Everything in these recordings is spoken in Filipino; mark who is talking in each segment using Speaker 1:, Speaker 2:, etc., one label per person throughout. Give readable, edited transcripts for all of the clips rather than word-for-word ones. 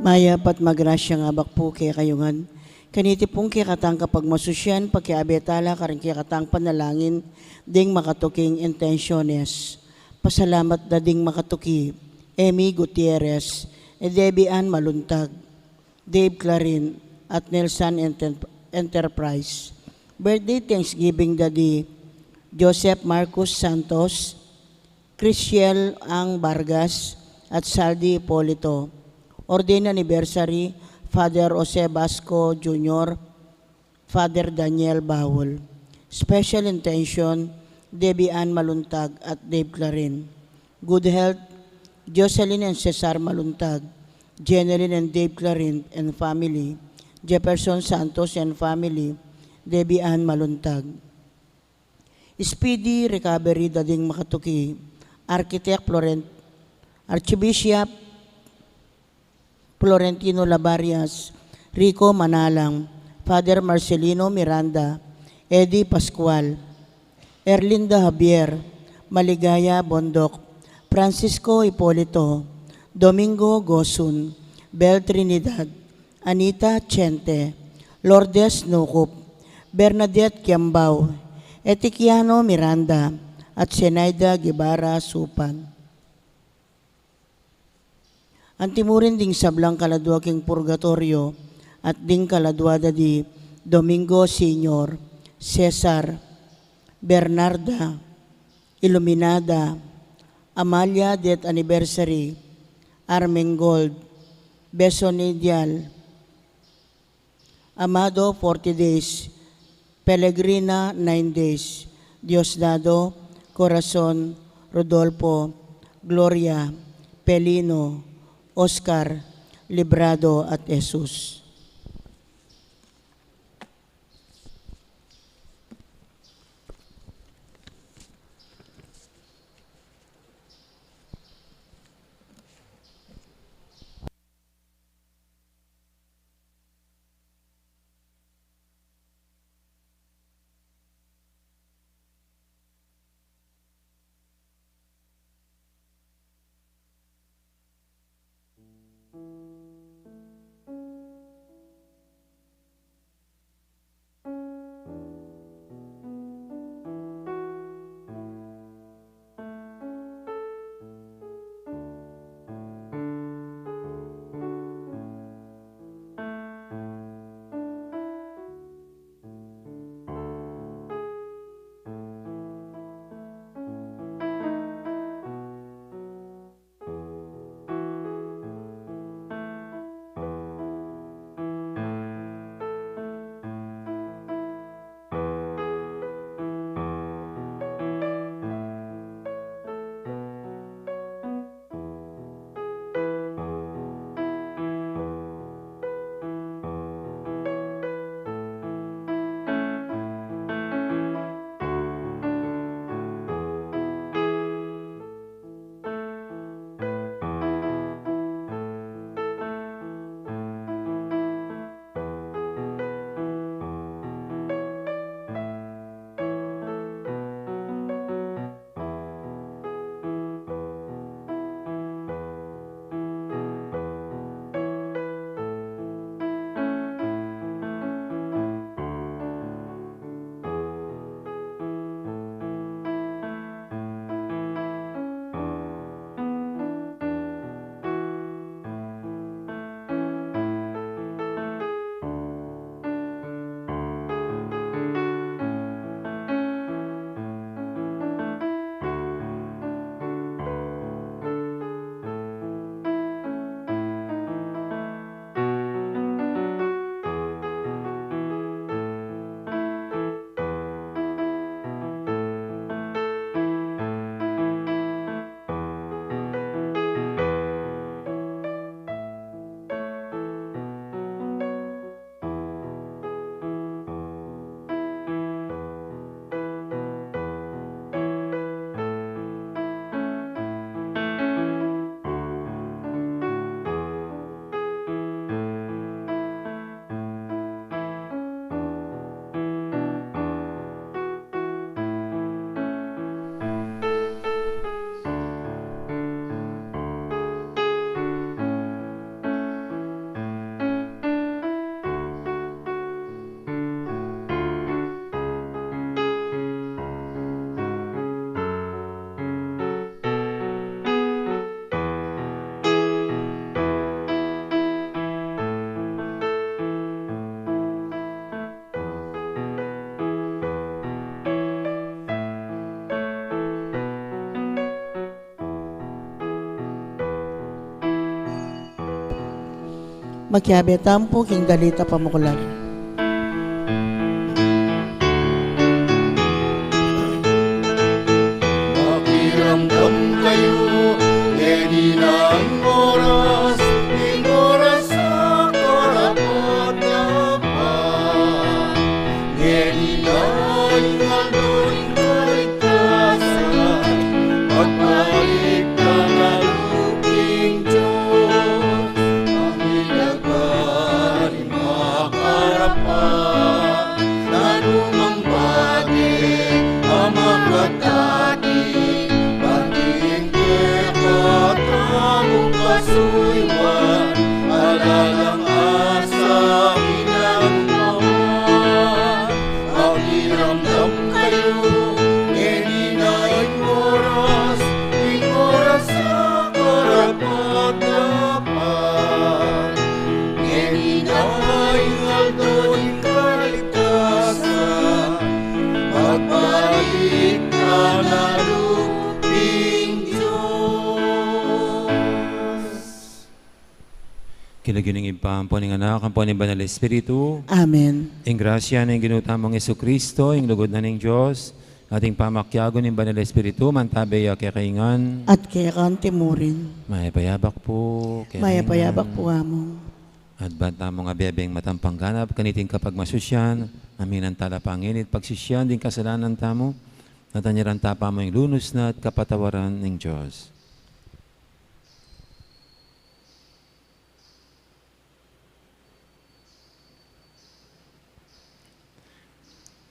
Speaker 1: Maya pat magrasya nga bakpo kaya kayungan. Kaniti pong kikatang kapag masusyan, pagkiabetala karing kikatang panalangin, ding makatuking intensyones. Pasalamat na ding makatuki. Amy Gutierrez, Debian Maluntag, Dave Clarin, at Nelson Enterprise. Birthday Thanksgiving Daddy, Joseph Marcos Santos, Cristiel Ang Vargas, at Saldi Polito. Ordain Anniversary, Father Jose Basco Jr., Father Daniel Bawol. Special Intention, Debbie Ann Maluntag at Dave Clarin. Good Health, Jocelyn and Cesar Maluntag, Jeneline and Dave Clarin and family, Jefferson Santos and family, Debbie Ann Maluntag. Speedy Recovery Dading Makatuki, Archbishop Florentino Labarias, Rico Manalang, Father Marcelino Miranda, Eddie Pascual, Erlinda Javier, Maligaya Bondok, Francisco Hipolito, Domingo Gosun, Bel Trinidad, Anita Chente, Lourdes Nukup, Bernadette Kiambao, Etiquiano Miranda, at Senaida Guevara Supan. Antimurin ding sablang kaladwa king purgatorio at ding kaladwada di Domingo Senior, Cesar, Bernarda, Iluminada, Amalia Death Anniversary, Armengold, Besonidial, Amado 40 days, Pellegrina 9 days, Diosdado, Corazon, Rodolfo, Gloria, Pelino, Oscar, Librado at Jesus. Makiabetan po king dalita pamukulan.
Speaker 2: Makiramdam kayo, edi na ang oras sa karapat-dapat. Edi na ang aldoring kaligtasan, pagbalik ka na luping Diyos. Ang ilagan ay makarapat, nanumang bagay ang magkatati. Kasuywan, alalang asa ginagawa. Pakiramdam kayo, edi na ing oras sa karapat-dapat. Edi na ing aldoring kaligtasan, pagbalik ka na luping
Speaker 3: Kilagining ipampo ng anak, ang po ng Banal Espiritu.
Speaker 1: Amen.
Speaker 3: Ing grasya ng ginutamang Jesucristo, ing lugod na ng Diyos, ating pamakyago ng Banal Espiritu, mantabay kaya kaingan.
Speaker 1: At kaya kantimurin.
Speaker 3: Mayapayabak po.
Speaker 1: Mayapayabak po among.
Speaker 3: At banta mong abebeng matampang ganap, kaniting kapag masusyan, amin ang talapangin, at pagsisyan din kasalanan tamo, natanyaran tapa mo yung lunos na at kapatawaran ng Diyos.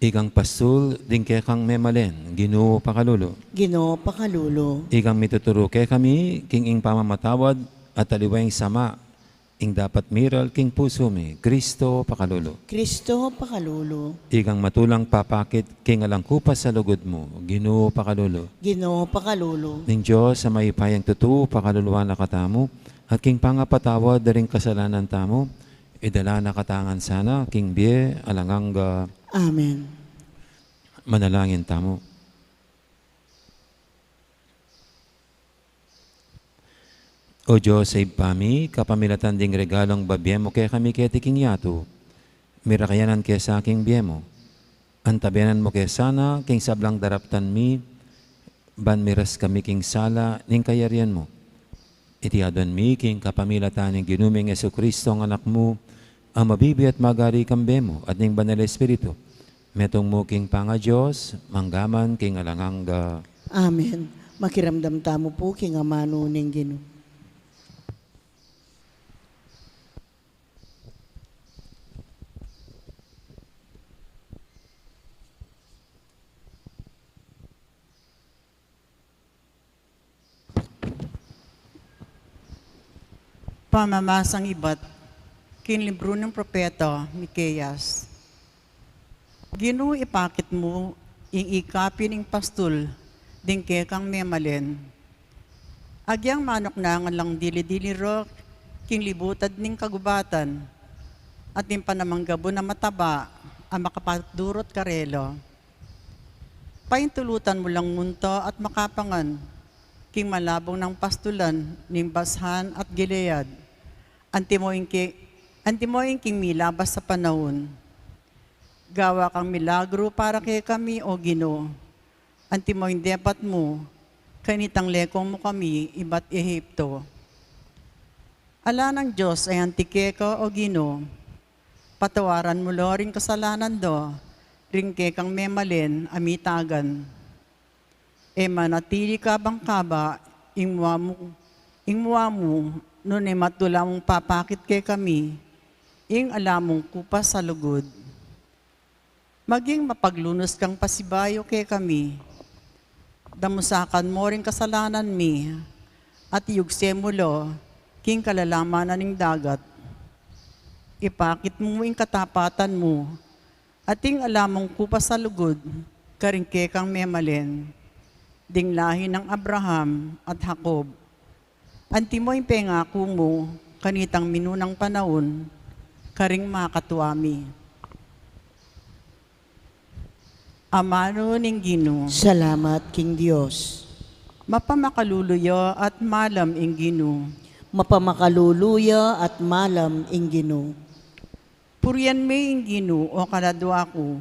Speaker 3: Igang pasul, din kay kang memalen, Ginoo pakalulo.
Speaker 1: Ginoo pakalulo.
Speaker 3: Igang mituturo kay kami, king ing pamamatawad, at taliwayang sama, ing dapat miral, king puso mi, Kristo pakalulo.
Speaker 1: Kristo pakalulo.
Speaker 3: Igang matulang papakit, king alangkupas sa lugod mo, Ginoo pakalulo.
Speaker 1: Ginoo pakalulo.
Speaker 3: Ning Diyos sa maipayang tutu, pakaluluwa na katamo, at king pangapatawad, daring kasalanan tamo, idala na katangan sana, king bie, alanganga.
Speaker 1: Amen.
Speaker 3: Manalangin tamo. O Diyos, save pami, kapamilatan ding regalong babyemo kaya kami kaya tiking yato. Mirakayanan kaya sa aking biyemo. Antabianan mo kaya sana, king sablang daraptan mi, ban miras kami king sala, ning kayarian mo. Itiadon mi, king kapamilatan ng ginuming Jesucristo ang anak mo, ang mabibi at magari kang bemo at ning Banal Espiritu. Metong mo king panga Diyos, manggaman king alanganga.
Speaker 1: Amen. Makiramdam tamo po king amano ning Ginoo.
Speaker 4: Pamamasang ibat, kinlibro ng propeta Mikeyas. Ginoo ipakit mo, ing ikapin ing pastul, ding kekang memalen. Agyang manok na nga lang dili-dili ro, king libutad ning kagubatan, at ing panamanggabo na mataba, ang makapagdurot karelo. Paintulutan mo lang munto at makapangan, king malabong ng pastulan, ning Bashan at Gilead. Antimoing king milabas sa panahon. Gawa kang milagro para kay kami, O Ginoo. Antimoing depat mo, kanitang lekong mo kami, iba't Ehipto. Ala ng Diyos ay antikeko, O Ginoo. Patawaran mo loring kasalanan do, ringke kang memalen, amitagan. E manatili ka bang kaba, ingwa mo, nun matula mong papakit kay kami, ing alamong kupas sa lugod. Maging mapaglunos kang pasibayo kay kami, damusakan mo rin kasalanan mi, at yugse mo lo, king kalalamanan ng dagat. Ipakit mo ing katapatan mo, at ing alamong kupas sa lugod, karingke kang memalen, ding lahi ng Abraham at Jacob. Antimo yung pengako mo, kanitang minunang panahon, karing makatuami. Amano ning Ginoo,
Speaker 1: Salamat king Dios.
Speaker 4: mapamakaluluyo at malam ing Ginoo.
Speaker 1: mapamakaluluya at malam inggino.
Speaker 4: Purian may inggino o kaladwa ko,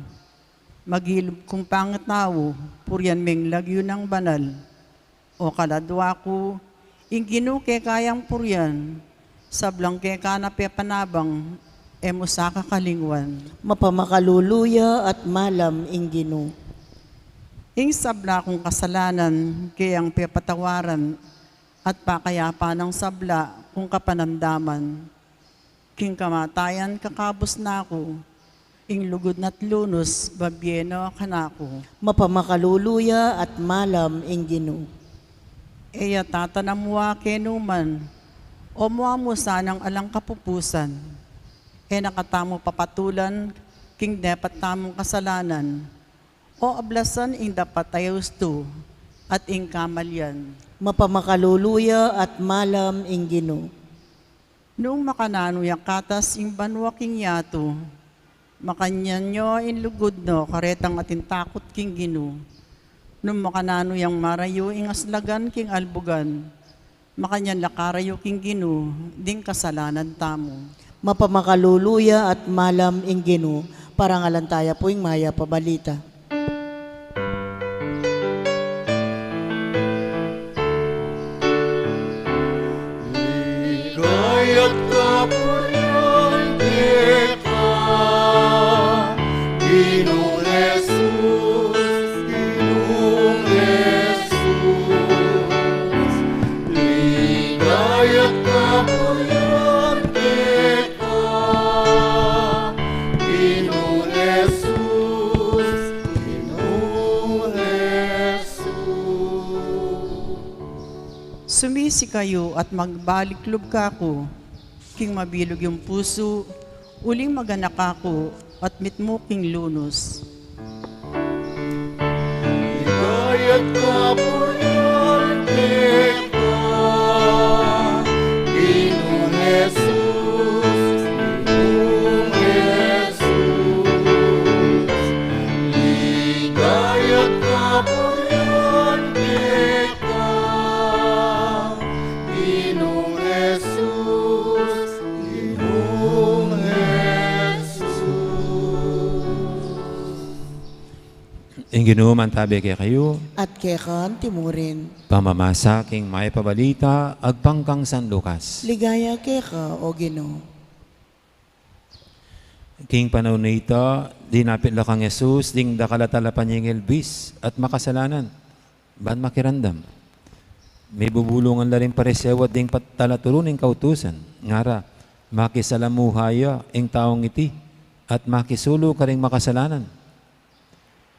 Speaker 4: magilub kong pangatawo, purian may lagyo ng banal, o kaladwa ko, inggino ke kayang purian, sablang ke kanape panabang, emo sa kakalingwan.
Speaker 1: Mapamakaluluya at malam inggino.
Speaker 4: Ing sabla kong kasalanan, kayang pepatawaran, at pakayapa ng sabla kung kapanamdaman. King kamatayan kakabos na ako, ing lugod na't lunos, babyeno kanako.
Speaker 1: Mapamakaluluya at malam inggino.
Speaker 4: Eya tatanamwa kenuman, o mua mo sanang alang kapupusan, e nakatamo papatulan, king dapat tamong kasalanan, o ablasan ing dapat ayusto, at ing kamalyan.
Speaker 1: Mapamakaluluya at malam inggino.
Speaker 4: Noong makanano yung katas ing banwa king yato, makanyan nyo in lugod no, karetang atin takot king gino. Noong makanano yung marayo ing aslagan king albugan, makanyan lakarayo king gino, ding kasalanan tamo.
Speaker 1: Mapamakaluluya at malam inggino. Parangalantaya po ing maya pabalita.
Speaker 2: Kaya't kapurian kita, Ginoong Jesus, Ginoong Jesus. Kaya't kapurian kita, Ginoong Jesus, Ginoong Jesus.
Speaker 4: Sumisi kayo at magbaliklub ka ko, king mabilog yung puso, uling maganak ako at mitmo king lunos.
Speaker 2: Kaya't kapurian kita, Ginoong Jesus, Ginoong Jesus. Kaya't kapurian kita, Ginoong Jesus, Ginoong Jesus.
Speaker 3: Inggino man tabi kay kayo,
Speaker 1: At kekan timurin.
Speaker 3: pamamasa king may pabalita, agpangkang San Lucas.
Speaker 1: Ligaya keka o Ginoo.
Speaker 3: King panahon na ito, dinapit la kang Jesus, ding dakalatala panyengel bis at makasalanan. Ban makirandam. May bubulungan la rin paresewat ding patalaturuning kautusan. Ngara, makisalamuhaya ing taong iti at makisulo ka ring makasalanan.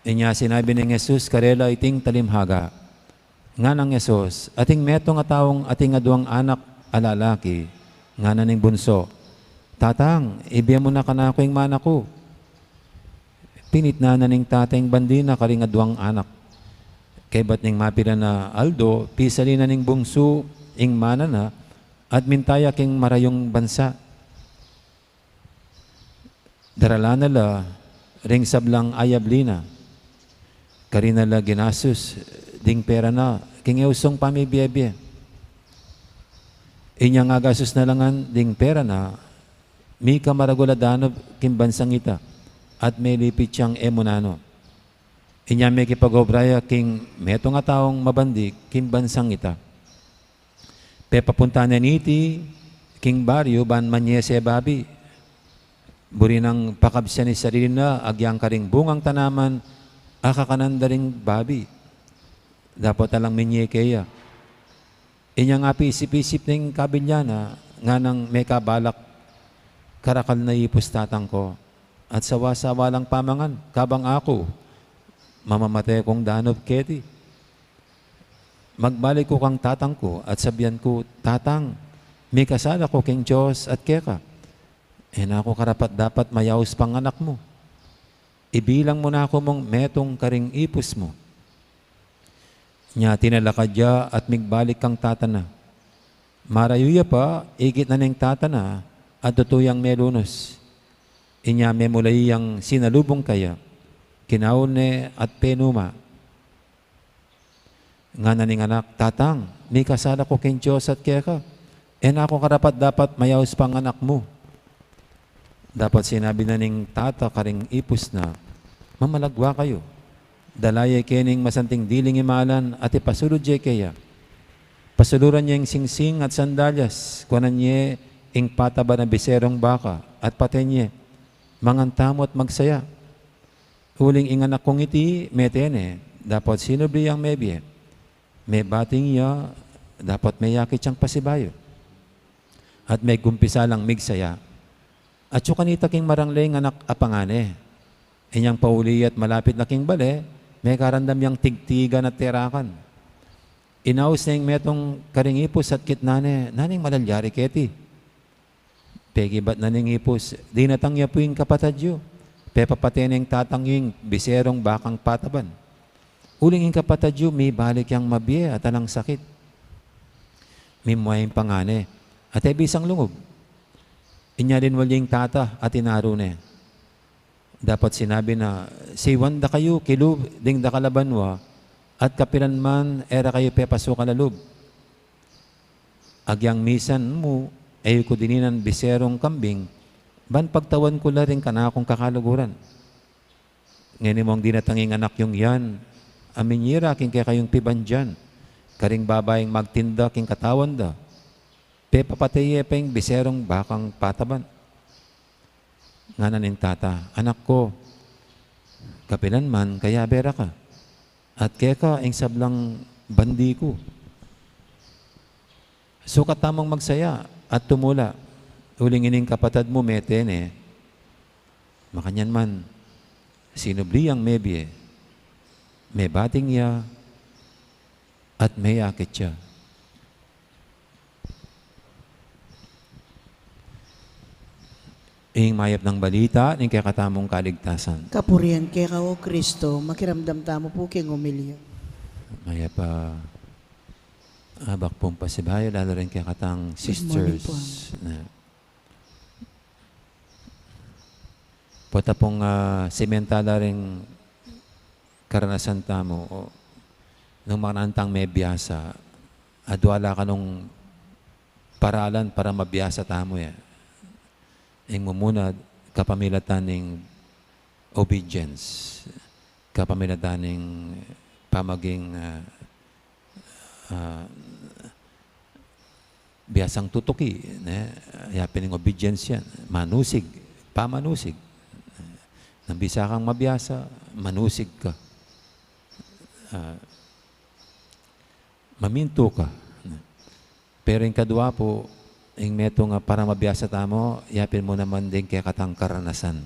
Speaker 3: Inya sinabi ni Jesus, karela iting talimhaga. Nga ng Jesus, ating metong atawong ating aduang anak alalaki, nga na ning bunso. Tatang, ibiya mo na kanako yung mana ko. Pinit na ning tatang bandina karing aduang anak. Kay ba't ning mapila na Aldo, pisali na ning bungsu, ing mana na, at mintaya king marayong bansa. Darala nala, ring sablang ayablina. Karina la ginasus, ding pera na, king eusong pamibiyebye. Inya nga gasus na langan, ding pera na, mi kamaraguladanov king bansang ita, at may lipit siyang emunano. Inya may kipagobraya king meto nga taong mabandi king bansang ita. Pepapunta na niti, king baryo ban manyese babi. Buri ng pakabsya ni sarili na, agyang karing bungang tanaman, akakananda ring babi. Dapat alang minyekeya. Inya nga pisip-isip ng kabilyana, nga nang may kabalak, karakal na ipos tatang ko, at sawa-sawa lang pamangan, kabang ako, mamamatay kong danov keti. Magbalik ko kang tatang ko, at sabihan ko, tatang, may kasala ko king Diyos at keka. Na ako karapat dapat mayaos pang anak mo. Ibilang mo na ako mong metong karing ipos mo. Nya tinalakadya at migbalik kang tatana. Marayuya pa, igit na ng tatana at tutuyang melunos. Inya memulay yang sinalubong kaya, kinaune at penuma. Nga naning anak, tatang, may kasala ko king Diyos at keka. Ako karapat dapat mayaos pang anak mo. Dapat sinabi na ning tata karing ipus na, mamalagwa kayo. Dalaya kening masanting diling imalan at ipasulod jay kaya. Pasuluran niya yung singsing at sandalyas. Kuanan niya ing pataba na biserong baka at patay niya. Mangantamo at magsaya. Uling inganak kong iti, metene. Dapat sinubli ang mebye. May bating iya, dapat may yakit siyang pasibayo. At may gumpisa lang migsaya. At yung kanita king marangling anak apangane. Inyang pauli at malapit na king bale, may karandam yang tigtigan at tirakan. Inaus na yung metong karingipos at kitnane, naning malalyari keti. Pegi ba't naning ipos, di natangya po yung kapatadyo. Pepapateneng tatangying biserong bakang pataban. Uling yung kapatadyo, may balik yang mabye at alang sakit. May muwayang pangane, at bisang lungog. Inya din waling tata at inaro na. Dapat sinabi na, si wanda kayo, kilub, ding da kalabanwa, at kapilan man, era kayo pepaso kalalub. Agyang misan mo, ay ko dininan biserong kambing, ban pagtawan ko la rin kanakong kakaluguran. Ngayon mong dinatanging anak yung yan, aminyira king kaya kayong piban dyan, karing babaeng magtinda king katawan da, pepapataye pa yung biserong bakang pataban. Nga nanin tata, anak ko, kapilan man, kaya bera ka. At kaya ka, ang sablang bandi ko. Sukat tamang magsaya at tumula. Uling ining kapatad mo, metene. Makanyan man, sinubli ang mebye. May bating ya at may akit siya. Ing mayap ng balita, ning kaya katamong kaligtasan.
Speaker 1: Kapurian kay kao Kristo, makiramdam tamo po kay ngumilyo.
Speaker 3: Maya pa abak pong pasibayo, lalo rin kaya katang
Speaker 1: morning
Speaker 3: sisters.
Speaker 1: po.
Speaker 3: Pota pong sementala rin karanasan tamo, o nung mga nantang may biyasa, adwala ka nung paralan para mabiyasa tamo ya. Ing mumunad, kapamilatan ng obedience, kapamilatan ng pamaging biyasang tutuki, yapin ng obedience yan, manusig, pamanusig. Nambisa kang mabiyasa, manusig ka. Maminto ka. Pero yung kadwa po, yung meto nga para mabiyasa tamo, yapin mo naman din kaya katang karanasan.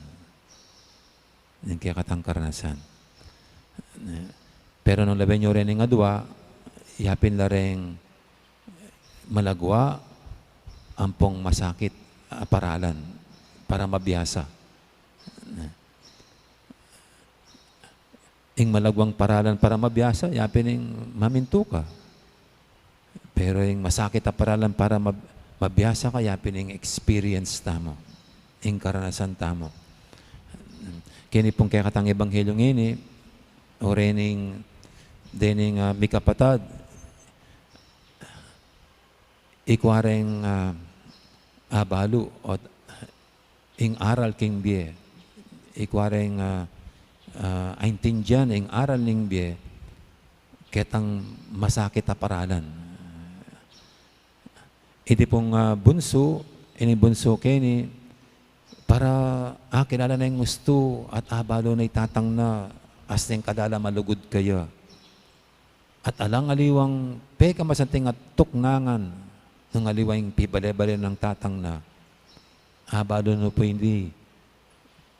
Speaker 3: Din kaya katang karanasan. Pero nung labi nyo rin yung adwa, yapin la rin malagwa, ampong masakit, paralan, para mabiyasa. Yung malagwang paralan para mabiyasa, yapin yung maminto ka. Pero yung masakit na paralan para mabiyasa ka, yapin yung experience tamo, yung karanasan tamo. Kini pong kaya katang ebanghelyo ngini, o rening dening may kapatad, ikwareng abalo, o ing aral king biye, ikwareng aintindihan, ing aral ning biye, ketang masakit na paralan. Iti pong bunso, ini bunso kini, para kilala na yung gusto at abalo na itatang na as na kadala malugod kaya. At alang aliwang peka masanting at tuknangan ng aliwang pibale-bale ng tatang na abalo no po hindi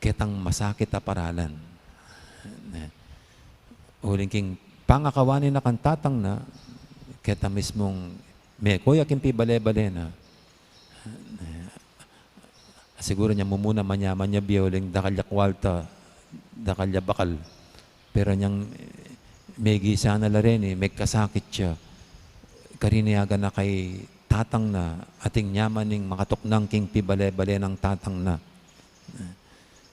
Speaker 3: ketang masakit na paralan. Uling king pangakawanin na kang tatang na keta mismong may kuya kimpi bale-bale na. Siguro niya mumuna manyaman niya biyuling dakalya kwalta, dakalya bakal. Pero niyang may gisa na la rin may kasakit siya. Kariniyaga na kay tatang na ating nyaman ning makatuknang kimpi bale-bale ng tatang na.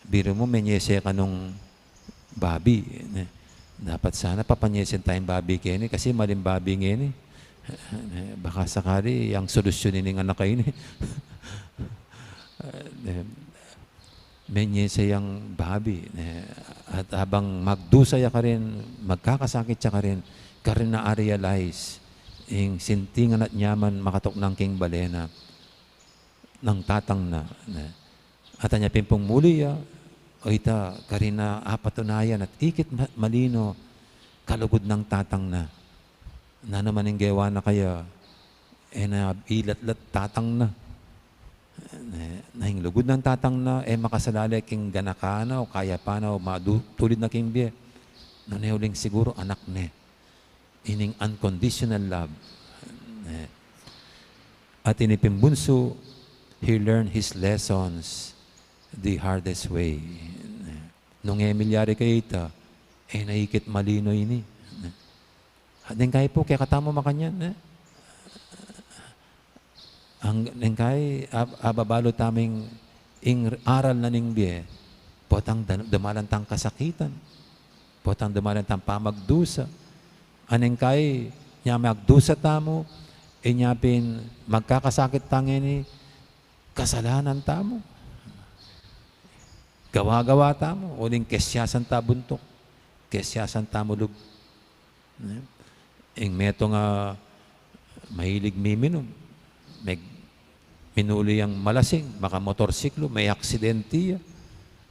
Speaker 3: Biro mo menyese ka nung babi. Dapat sana papanyesin tayong babi kini kasi maling babi ngini. Baka sakali ang solusyon ng anak kayo ni menye sayang babi. At habang magdusaya ka rin, magkakasakit siya ka rin na-realize yung sintingan at nyaman makatok ng king balena ng tatang na. At anya pimpong muli o ita ka rin na apatunayan at ikit malino kalugod ng tatang na. Na naman yung gawa na kaya na ilat-lat tatang na. Nahing lugod ng tatang na makasalali king ganakana o kaya pa na o tulid na king biye. Nanehuling siguro anak ne. Ining unconditional love. At inipimbunso, he learned his lessons the hardest way. Nung emilyari kayo ita, naikit malino ini. At kaya po, kaya katamo makanyan. Ang kay ababalo taming aral na ning biye, potang dumalantang kasakitan, potang dumalantang pamagdusa. Aneng kay niya magdusa tamo, inyapin magkakasakit tangini, kasalanan tamo. Gawa-gawa tamo, uling kesyasan tabuntok, kesyasan tamo lug. Ing meto nga mahilig miminom, may minuli ang malasing, makamotorsiklo, may aksidente.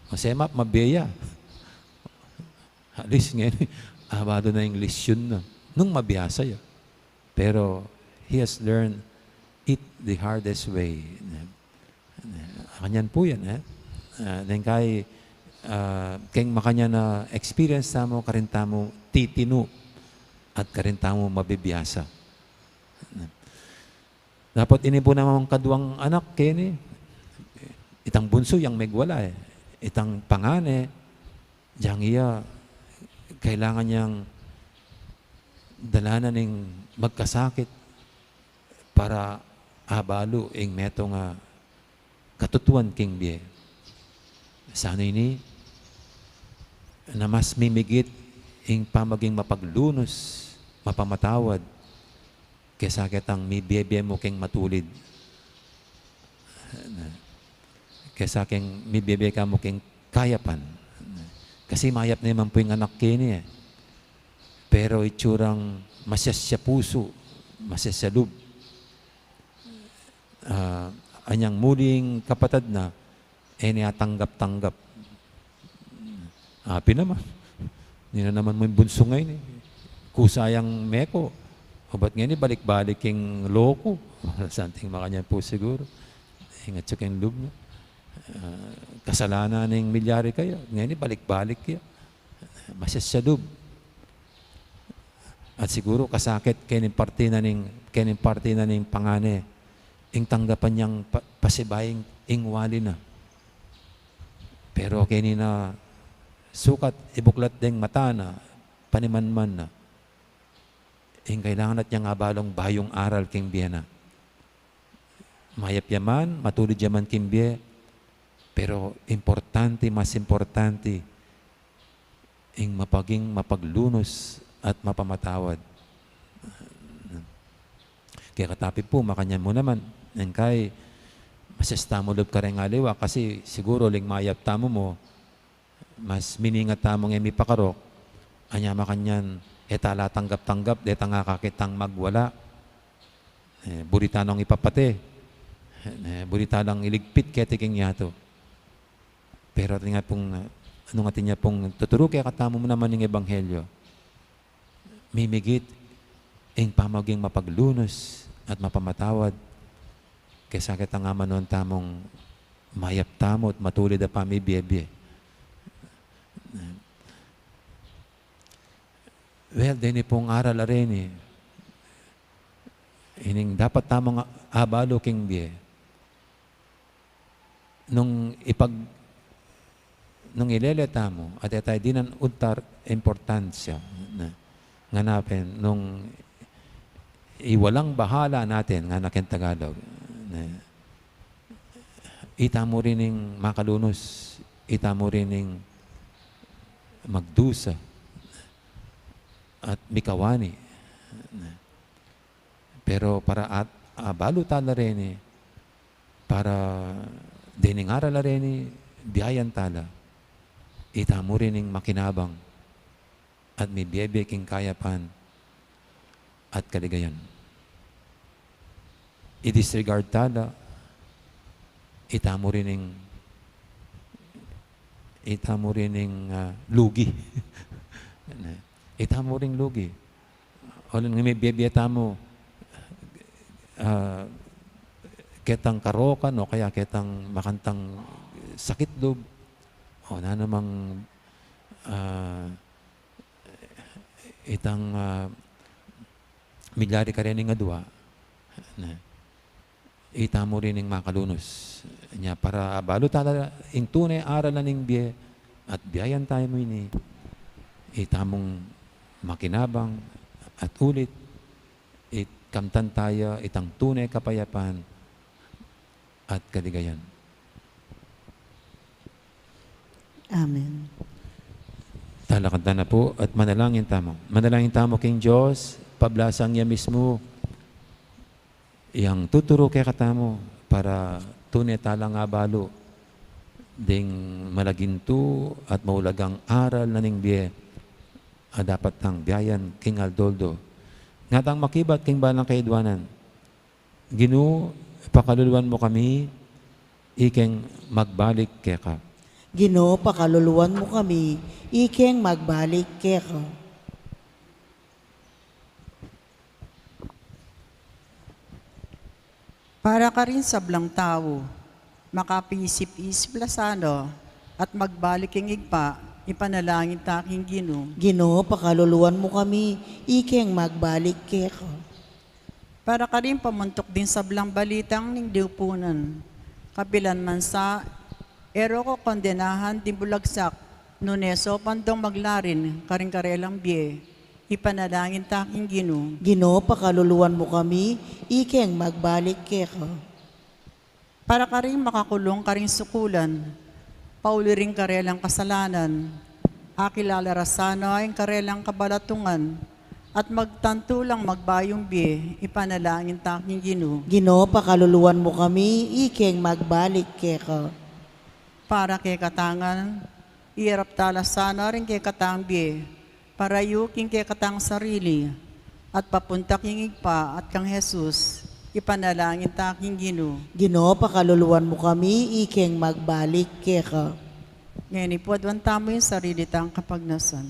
Speaker 3: Masemap, mabiya. Halis ngayon, abado na yung lesyon na. Nung mabiyasa ya. Pero he has learned it the hardest way. Kanyan po yan. Then kay keng makanya na experience tamo, karin tamo titino at karin tamo mabibiyasa. Dapat ini po naman kaduang anak kini. Itang bunso yang megwala Itang pangane, yang iya kailangan niyang dalanan ng magkasakit para abalo ing meto nga katutuan king biye. Sana ini na mas mimigit ing pamaging mapaglunos, mapamatawad, kesa kitang may biyebe mo king matulid. Kesa king may biyebe ka mo king kayapan. Kasi mayap na naman po yung anak kini Pero itsurang masyasya puso, masyasya lub. Anyang muling kapatid na, niya tanggap-tanggap. Happy naman. Hindi na naman mo yung bunso ngayon Kusayang meko. O ba't ngayon balik-balik yung loko? Something makanya po siguro. Ingat siya kayong lub niya. Kasalanan ng milyari kayo. Ngayon balik-balik kayo. Masyasya lub. At siguro kasakit kenin party na ning pangane ing tanggapan niyang pasibaying ing wali na. Pero kenin na sukat ibuklat ding mata na panimanman na. Ing kailangan at niyang abalong bayong aral king biyana. Mayap yaman, matulid yaman king biye, pero mas importante ing mapaglunos at mapamatawad. Kaya katapi po, makanyan mo naman. Yan kay, masestamulob ka rin aliwa kasi siguro ling mayap tamo mo, mas miningat tamong emi pakarok, anya makanyan, etala tanggap-tanggap, deta nga kakitang magwala. Burita nang ipapate. Burita lang iligpit kaya tiking yato. Pero nga pong, ano nga tinya pong tuturo kaya katamo mo naman ng ebanghelyo. Mimigit ing pamaging mapaglunos at mapamatawad kaysa kita nga manon tamong mayap tamo at matulid na pamibiyebye. Well, din pong aral na rin Ining dapat tamang abalo king biye. Nung ileleta mo at etay dinan untar importansya na nganapin nung iwalang bahala natin nga nakin Tagalog. Ita mo rin ng makalunos, ita mo rin ng magdusa at mikawani. Pero para at balutan na rin para diningara na rin biyayan tala. Itamo rin ng makinabang at may biyebeking kayapan at kaligayan. I-disregard tala, itamo rin ng lugi. Itamo rin lugi. O lang may biyebiyata mo, ketang karokan o kaya ketang makantang sakit loob o na namang itang milyari ka rin ng adwa na itamo rin ng makalunos niya para balo tala in tunay aral na ning biye at biyayan tayo mo ini itamong makinabang at ulit kamtan tayo itang tunay kapayapan at kaligayan.
Speaker 1: Amen.
Speaker 3: Talakanta na po at manalangin tamo. Manalangin tamo King Diyos, pablasang niya mismo iyang tuturo kay katamo para tunay talang abalo ding malaginto at maulagang aral na ning biye dapat tang biyayan King Aldoldo. Ngatang makibat king balang kaidwanan. Ginoo, pakaluluwan mo kami, ikeng magbalik keka.
Speaker 1: Ginoo, pakaluluwan mo kami, ikeng magbalik keka.
Speaker 4: Para ka rin sa blang tao, makapisip-isip lasano, at magbalik ang igpa, ipanalangin taking Ginoo.
Speaker 1: Ginoo, pakaluluwan mo kami, ikeng magbalik keka.
Speaker 4: Para ka rin pamuntok din sa blang balitang ning diupunan. Kapilan man sa ero ko kondenahan din bulagsak, nuneso pandong maglarin, karing-karelang biye, ipanalangin taking Ginoo.
Speaker 1: Ginoo, pakaluluwan mo kami, ikeng magbalik keka.
Speaker 4: Para ka rin makakulong karing sukulan, pauli ring karelang kasalanan, akilala rasano ay karelang kabalatungan, at magtantulang magbayong biye, ipanalangin taking Ginoo.
Speaker 1: Ginoo, pakaluluwan mo kami, ikeng magbalik keka.
Speaker 4: Para kay katangan, iarap talasana rin kay katang biye, para yuking kay katang sarili, at papunta kingig pa at kang Jesus, ipanalangin taking Ginoo.
Speaker 1: Ginoo, pakaluluwan mo kami, ikeng magbalik keka.
Speaker 4: Ngayon ipuadwan tamo yung sarili tang kapagnasan.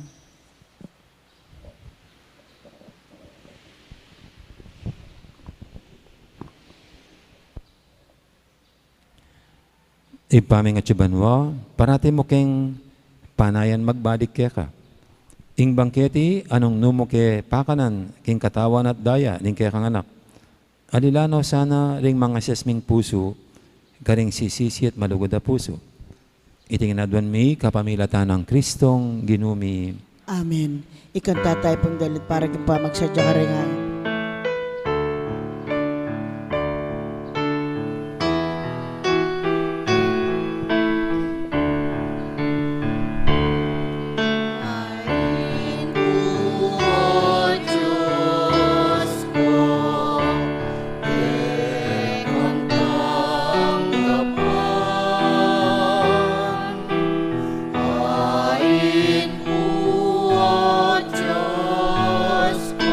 Speaker 3: Ipaming at sibanwa, parati mo keng panayan magbalik keka. Ing bangketi, anong numo ke pakanan, king katawan at daya, ning kaya kang anak. Alilano sana ring mga sesming puso, garing sisisi at malugod na puso. Itingin adwan mi, kapamilatan ng Kristong ginumi.
Speaker 1: Amen. Ikanta tayo pang dalit para pa magsadya ka rin nga.
Speaker 2: Ain ku, O Diyos ko,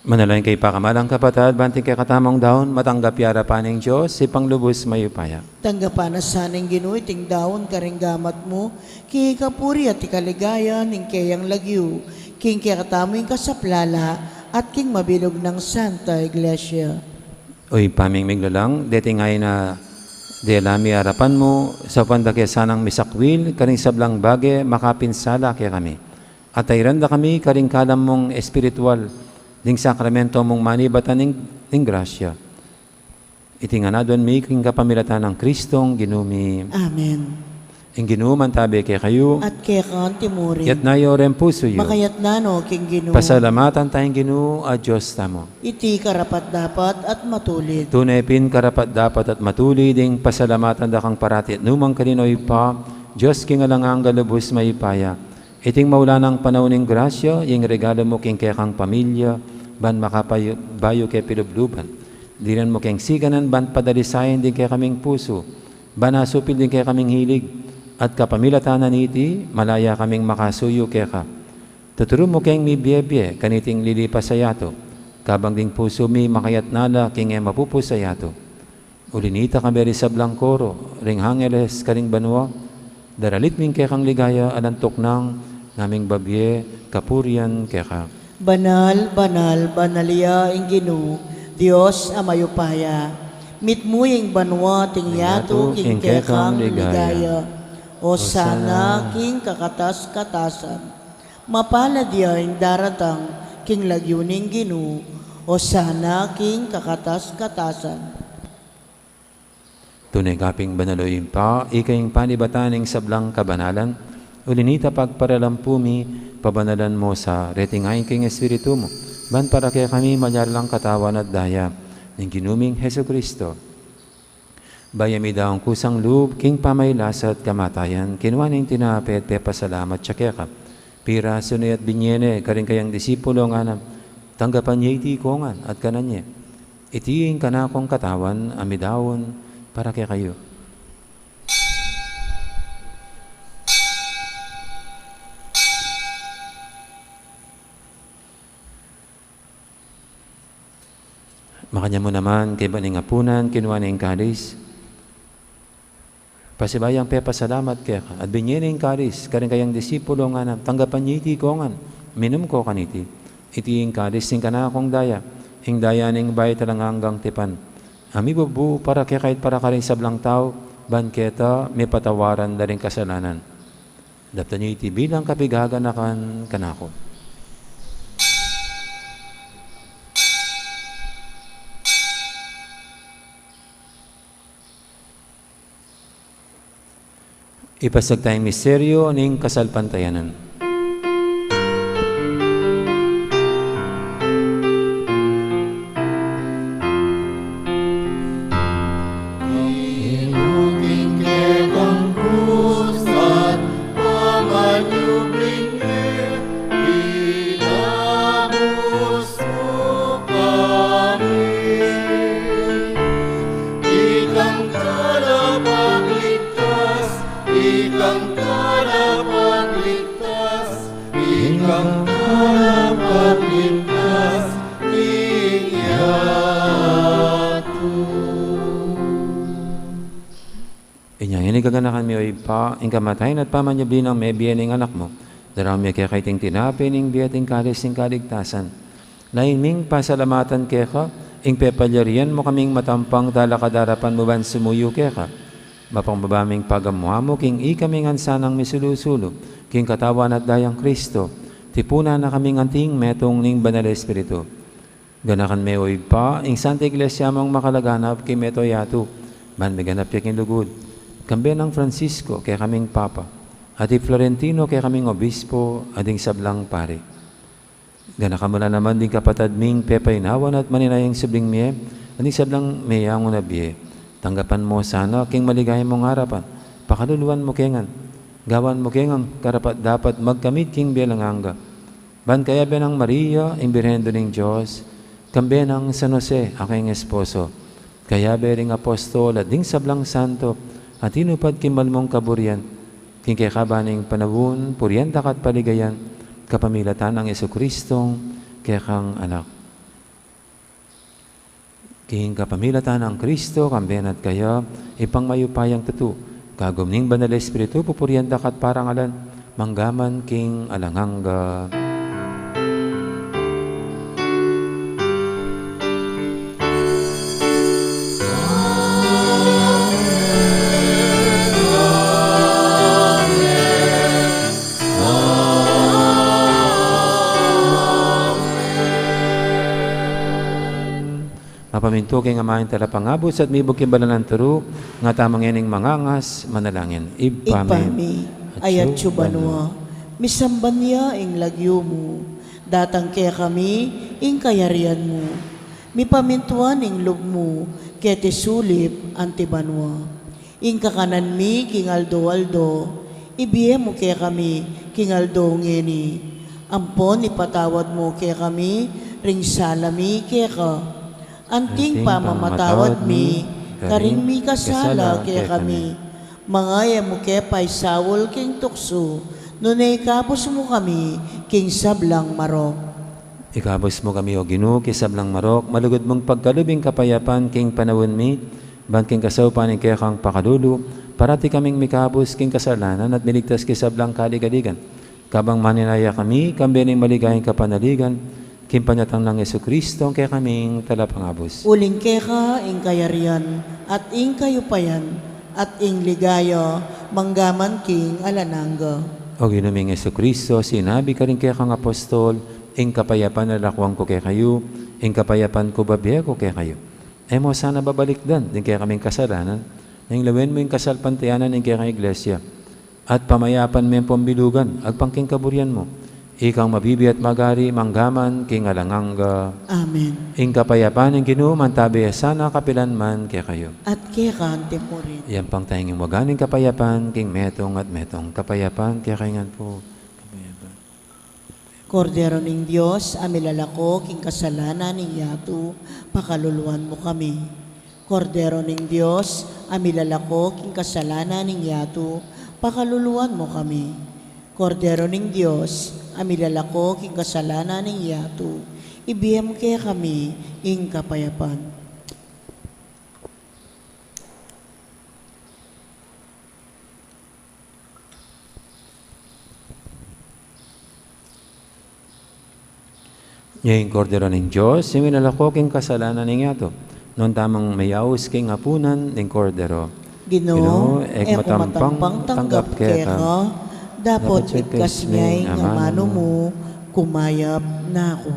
Speaker 3: Manalain kay pakamalang kapatad, banting kay katamang daon, matanggap yara pa ng Diyos, si panglubos mayupaya.
Speaker 1: Tanggapan na sanang Ginoo ting daon karinggamat mo, kay kapuri at ikaligaya ning kayang lagyu, king kakataming kasaplala, at king mabilog ng Santa Iglesia.
Speaker 3: Uy, paming miglalang, deti ngay na delami harapan mo, sa pandakya sanang misakwil, karing sablang bage, makapinsala kay kami. At ayranda kami, karing kalam mong espiritual, ding sakramento mong manibatan ning grasya. Itinganadon mi, king kapamilatan ng Kristong, ginumi.
Speaker 1: Amen.
Speaker 3: Ing ginuman tabi kay kayo,
Speaker 1: At kaya kan timuri,
Speaker 3: yat na yorem puso yo.
Speaker 1: makayat na no king Ginoo,
Speaker 3: Pasalamatan tayong Ginoo at Diyos tamo.
Speaker 1: iti karapat dapat at matulid.
Speaker 3: Tunay pin karapat dapat at matuli ding pasalamatan da kang parati at numang kaninoy pa, Diyos king alangang galubos maipaya. Iting maula ng panahon ng grasya, yung regalo mo king kaya kang pamilya, ban makabayo kay pilubluban. Dinan mo king siganan, ban padalisayan din kay kaming puso, ban asupil din kay kaming hilig, at kapamilatanan iti, malaya kaming makasuyo kay ka. Tuturo mo kayong mi biyebye, kaniting lilipas sa yato. Kabang ding puso mi makayat nala, king mapupo sa yato. Ulinita kami sa Blancoro, ring hangeles karing banwa, daralit ming kay kang ligaya, alantok nang naming babye, kapurian kay ka.
Speaker 1: Banal, banal, banalya ing Ginoo, Dios amayupaya. Mitmuying banwa ting yato king kekang ligaya. O sana king kakatas-katasan. Mapalad yung daratang king lagyuning Ginoo. O sana king kakatas-katasan.
Speaker 3: Tunay kaping banaloyin pa, ikayong panibataning sablang kabanalan, ulinita pagparalampumi, pabanalan mo sa retingayin king espiritu mo, ban para kaya kami malyarlang katawan at daya, ng ginuming Heso Kristo. Bayami daw ang kusang loob, king pamaylas at kamatayan, kinuwaning tinapet, pepasalamat siya kaya ka. Pira, sunay at binyene, karing kayang disipulo nga na, tanggapan niya iti kongan at kananya. Itiing kanakong katawan, amidawon, para kaya kayo. Makanya mo naman, kay baning apunan, kinuha na yung kalis. Pasibayang pepasalamat kaya ka. At binyening kalis, karing kayang disipulo nga na, tanggapan niya iti kongan, minum ko kaniti. Iti yung kalis, ning kanakong daya, ing daya ning bayit talang hanggang tipan. Ami bubu, para kaya kahit para ka rin sablang tao, banketa, may patawaran na rin kasalanan. Dapta niya iti bilang kapigaganakan kanako. Ipasag tayong misteryo ning kasalpantayanan.
Speaker 2: Inuting kekang krus at pamanyubing inabos mo kami. Ikang kalapagligtas, ikang kalapagligtas, ikang kalapagligtas, iyato.
Speaker 3: Inyang inigaganakan mi oy pa, ing kamatayin at pamanyabli ng may biyan ng anak mo. Darami kaya kaiting tinapin, ing biyating kalis, ing kaligtasan. Lain ming pasalamatan kaya ka, ing pepalyarian mo kaming matampang talakadarapan mo ban sumuyo kaya ka. Mapangbabaming pagamuha mo, king ikaming ansanang misulusulo, king katawan at dayang Kristo, tipuna na kaming anting metong ning banal espiritu. Ganakan may oy pa, ing Santa Iglesia mong makalaganap, king meto yato, ban meganap yaking lugod. Kambi ng Francisco, kaya kaming Papa, at Florentino, kaya kaming Obispo, ading sablang pare. Ganakamula naman din kapatad ming pepainawan at maninayang subling miye, ading sablang mayang unabye. Tanggapan mo sana, king maligay mong harapan, pakaluluan mo kengan, gawan mo kengan, karapat dapat magkamit king bialanganga. Ban kaya benang Maria, imbirhendo ng Diyos, kambi ng San Jose, aking esposo, kaya bering apostol at ding sablang santo, at inupad kimal mong kaburian, king kaya kabaning panawun, purienta kat paligayan, kapamilatan ang Yesu Kristong, kaya kang anak. King kapamilatan ang Kristo, kambiyan at kaya, ipang mayupayang tutu. Kagumning banal Espiritu, pupurianda kat parangalan, manggaman king alangangga. Mapaminto kay nga mahin talapangabos at mibog kimbala ng turo, nga tamang yaning mangangas, manalangin.
Speaker 1: Ipami, ayat banwa, misamban niya ing lagyo mo, datang kaya kami, ing kayarian mo, mipamintuan ing lub mo, kaya tisulip antibanwa, ing kakanan mi, king aldo-aldo, ibiye mo kaya kami, king aldo ngeni, ampon ipatawad mo kaya kami, ring salami kaya ka, anting pamamatawad mi, karing mi kasala kaya kami. Mangaya mo kaya pa'y sawol king tukso, nunay kapos mo kami, king sablang marok.
Speaker 3: Ikabos mo kami o Ginoo, kisablang marok, malugod mong pagkalubing kapayapan, king panawon mi, bangking kasawpanin kaya kang pakadulo, parati kaming mikabos king kasalanan at miligtas kisablang kaligaligan. Kabang maninaya kami, kambining maligayang kapanaligan, kimpanyatang ng Jesucristo, kaya kaming talapangabos.
Speaker 1: Uling keka, ing kayarian, at ing kayupayan, at ing ligaya, manggaman king alanangga.
Speaker 3: O ginuming Jesucristo, sinabi ka rin kaya kang apostol, ing kapayapan na lakwang ko kaya kayo, ing kapayapan ko babiya ko kaya kayo. Mo sana babalik dan, din kaya kaming kasalanan, nang lawin mo yung kasalpantiyanan ng kaya kang iglesia, at pamayapan mo yung pambilugan, agpangking kaburian mo, ikang mabibi at magari, manggaman, king alangangga.
Speaker 1: Amen.
Speaker 3: Ing kapayapan ng Ginoo, mantabi sana kapilan man kaya kayo.
Speaker 1: At keka ang temporin.
Speaker 3: Yan pang tayong maganing kapayapan, king metong at metong kapayapan, kaya kaingan po. Kapayapan.
Speaker 1: Kordero ng Diyos, amilalako, king kasalanan ng yato, pakaluluan mo kami. Kordero ng Diyos, amilalako, king kasalanan ng yato, pakaluluan mo kami. Kordero ng Diyos, amilalako, king kasalanan ng yato, ibiyem kaya kami, ing kapayapan.
Speaker 3: Yung kordero ng Diyos, iminalako king kasalanan ng yato. Noon tamang mayaos king hapunan ng kordero.
Speaker 1: Ginoo,
Speaker 3: ek matampang
Speaker 1: tanggap kaya ka, dapat itkas niya'y nga mano mo, kumayap na ako.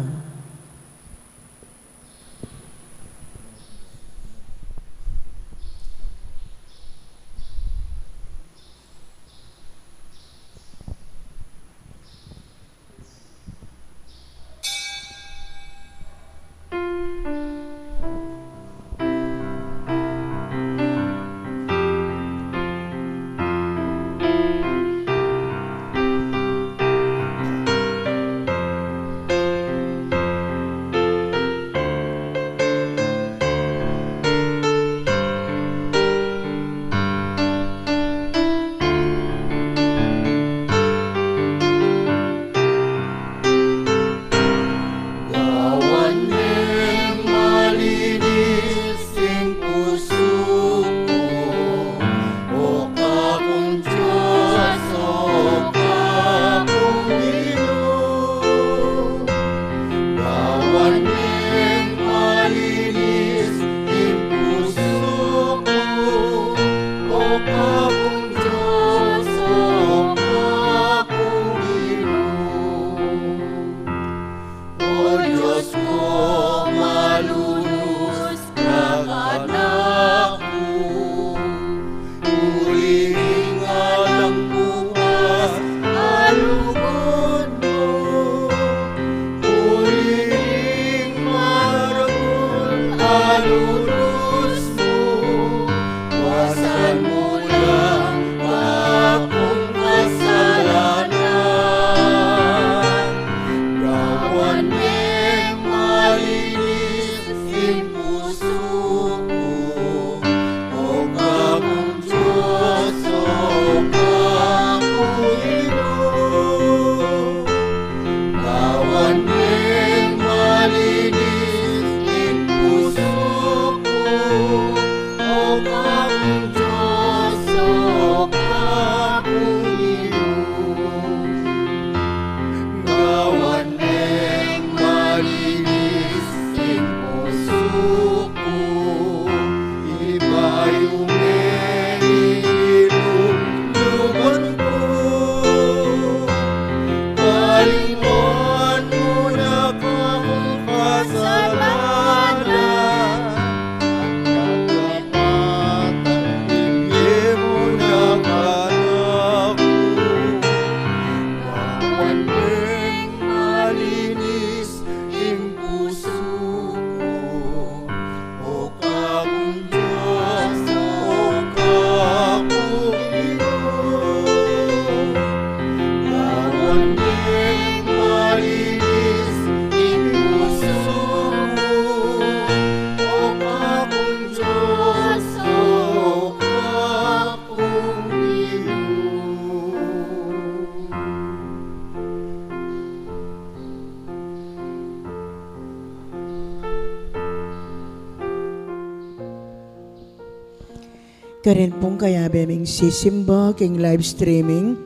Speaker 1: Karin pong kaya beming sisimba king live streaming.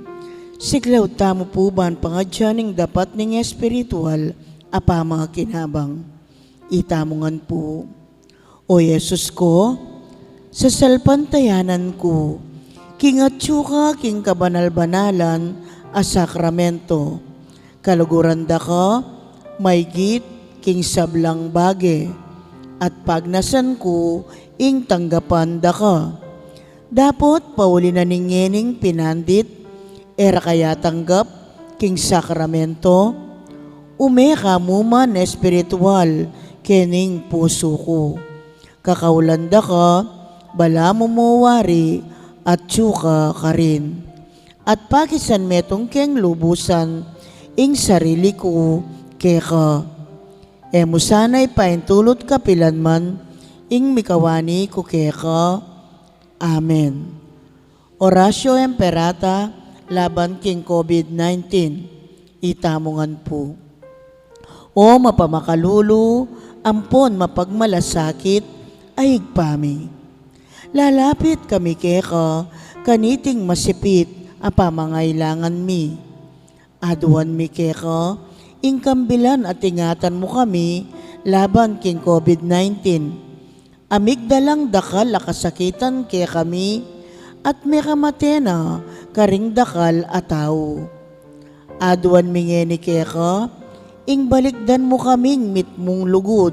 Speaker 1: Siglaw tamo po ban pangadyaning dapat ning espiritual apa mga kinabang. Itamongan po. O Yesus ko, sa salpantayanan ko, king atsuka king kabanal-banalan a sakramento. Kaluguranda ka, may git king sablang bage. At pagnasan ko, ing tanggapan da ka. Dapot pauli na ningening pinandit, era kaya tanggap, king sakramento, umeka muman espiritual, kening puso ko. Kakaulanda ka, bala mo mawari, at tsuka ka rin. At pakisan metong keng lubusan, ing sarili ko, keka. E musanay paintulot kapilan man, ing mikawani ko keka. Amen. Orasyo Emperata laban king COVID-19. Itamongan po. O mapamakalulu, ampon mapagmalasakit, ay higpami. Lalapit kami keka, kaniting masipit, apa mangailangan mi. Aduan mi keka, ingkambilan at ingatan mo kami, laban king COVID-19. Amigdalang dakal akasakitan kaya kami at may kamatena karing dakal ataw. Aduan mingeni kaya ka, ing balikdan mo kaming mitmong lugod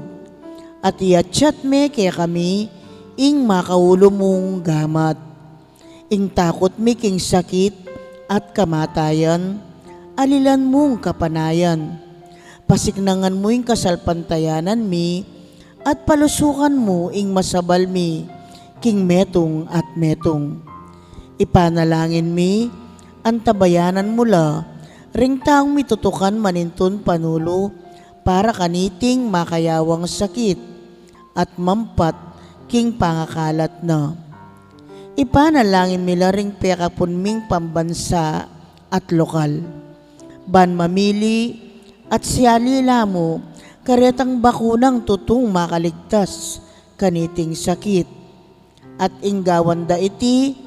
Speaker 1: at iatsyat me kaya kami ing makaulo mong gamat. Ing takot mi king sakit at kamatayan, alilan mong kapanayan. Pasiknangan mo ing kasalpantayanan mi, at palusukan mo ing masabal mi, king metong at metong. Ipanalangin mi, antabayanan mula, ring taong mitutukan manintun panulo, para kaniting makayawang sakit, at mampat king pangakalat na. Ipanalangin mila ring pekapun ming pambansa at lokal. Ban mamili at siyalila mo, karetang bakunang tutong makaligtas, kaniting sakit. At inggawan da iti,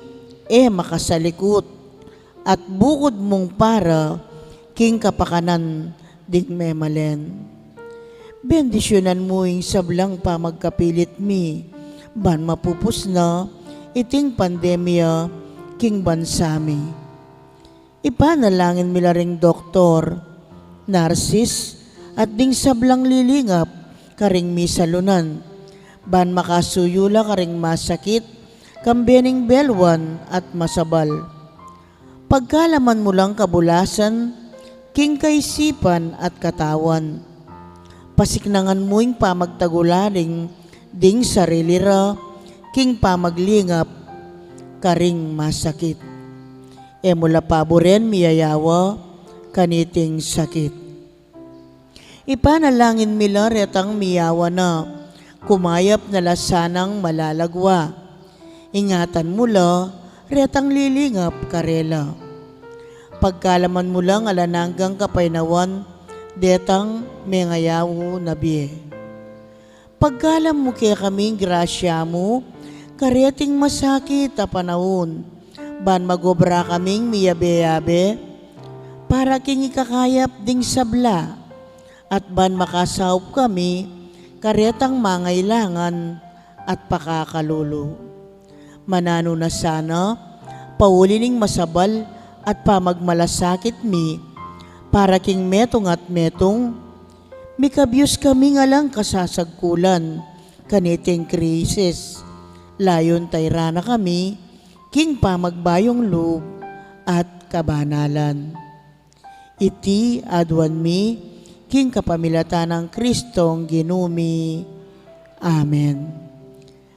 Speaker 1: makasalikot. At bukod mong para, king kapakanan, ding memalen. Bendisyonan mo ing sablang pa magkapilit mi, ban mapupus na, iting pandemya, king bansami. Ipanalangin mila ring doktor, narsis, at ding sablang lilingap, karing misalunan, ban makasuyula karing masakit, kambening belwan at masabal. Pagkalaman mo lang kabulasan, king kaisipan at katawan. Pasiknangan mo ing pamagtagularing, ding sarilira, king pamaglingap, karing masakit. E mula paboren miyayawa, kaniting sakit. Ipanalangin mila retang miyawa na, kumayap na lasanang malalagwa. Ingatan mula, retang lilingap karela. Pagkalaman mo lang alananggang kapainawan, detang mengayawo nabiye. Pagkalam mo kaya kaming grasya mo, kareting masakit a panahon, ban magobra kaming miyabe-yabe, para king ikakayap ding sabla, at ban makasaup kami, karetang mangailangan at pakakalulo. Manano na sana, paulining masabal at pamagmalasakit mi, para king metong at metong, mikabyos kami nga lang kasasagkulan, kaniting krisis. Layon tayrana kami, king pamagbayong loob at kabanalan. Iti aduan mi, king kapamilatan ng Kristong ginumi. Amen.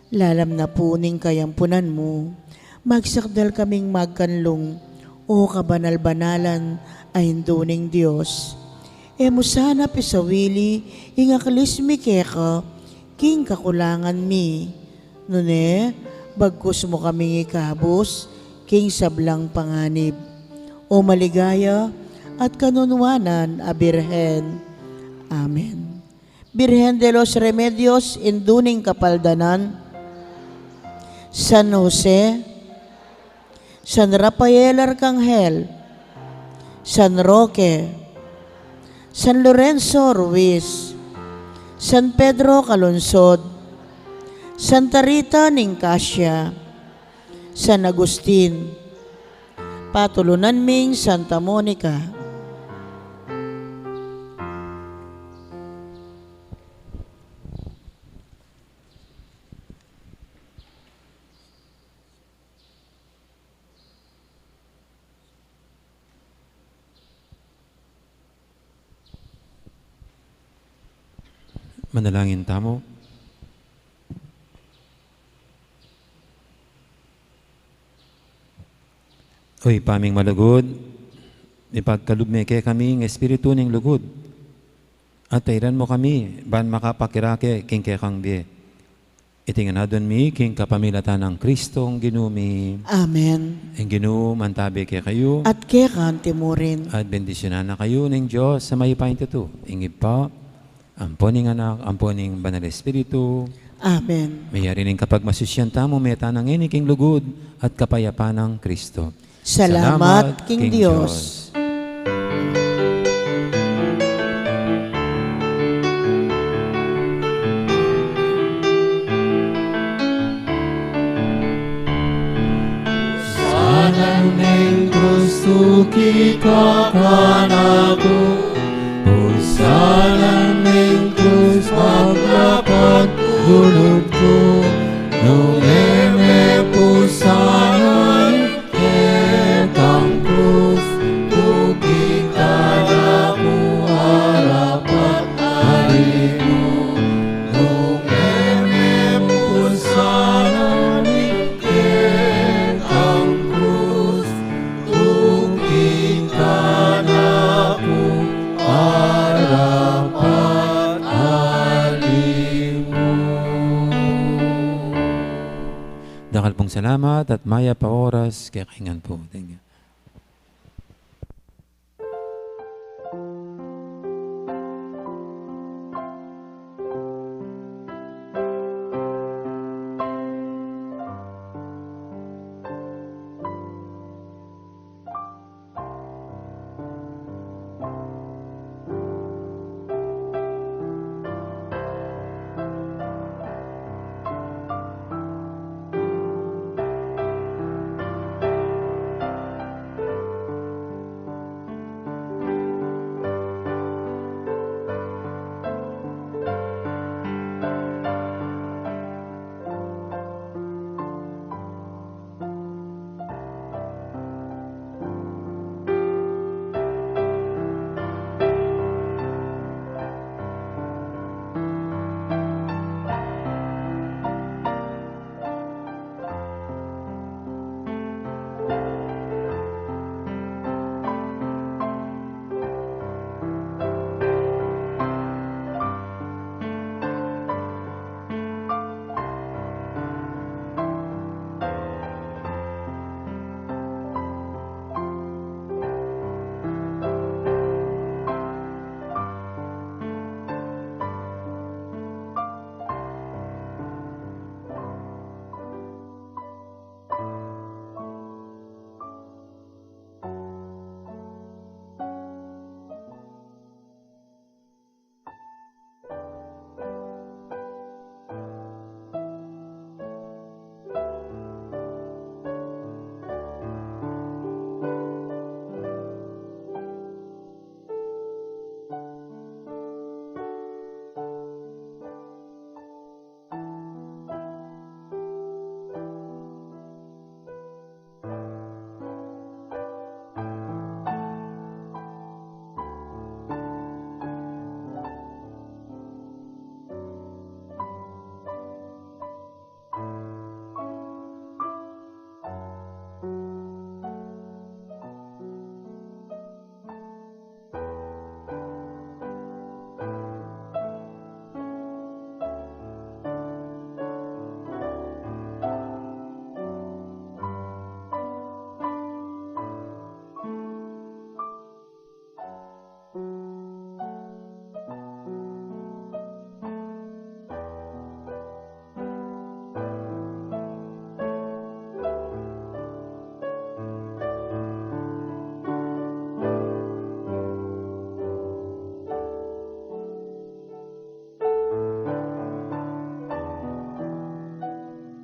Speaker 1: Lalam na puning kayampunan mo, magsakdal kaming magkanlong, o kabanal-banalan ay hinduning Diyos. E musana pisawili, ingakalis mi keka, king kakulangan mi. Nune, bagkus mo kaming ikabos, king sablang panganib. O maligaya, at kanunwanan a Birhen. Amen. Birhen de los Remedios, induning kapaldanan, San Jose, San Rafael Arcangel, San Roque, San Lorenzo Ruiz, San Pedro Calonsod, Santa Rita Nicasio, San Agustin, Patulunan Ming Santa Monica,
Speaker 3: Manalangin tamo. Oy, paming malugod, ipagkalubme kay kami ng espiritu ng lugod. At tayran mo kami, ban makapakirake king kay kang biye. Itinganadon mi king kapamilatan ng Kristong ginumi.
Speaker 1: Amen.
Speaker 3: Ang ginum antabi kay kayo.
Speaker 1: At kaya timurin.
Speaker 3: At bendisyonan na kayo ng Diyos sa may paintuto. Ingib pa, amponing anak, amponing banal espiritu.
Speaker 1: Amen.
Speaker 3: Mayari ning kapag masusyanta mo meta ng iniking lugod at kapayapaan ng Kristo.
Speaker 1: Salamat, King Diyos.
Speaker 2: Sana ng Kristo kikakanago, sana ng Krus maglapat gulod ko, nung eme po sana ketang krus, tukikala ko harapat hari mo, nung eme po sana ketang krus, tukikala ko harapat hari mo.
Speaker 3: Dakal pong salamat at maya pa oras kaya kahingan po. Thank you.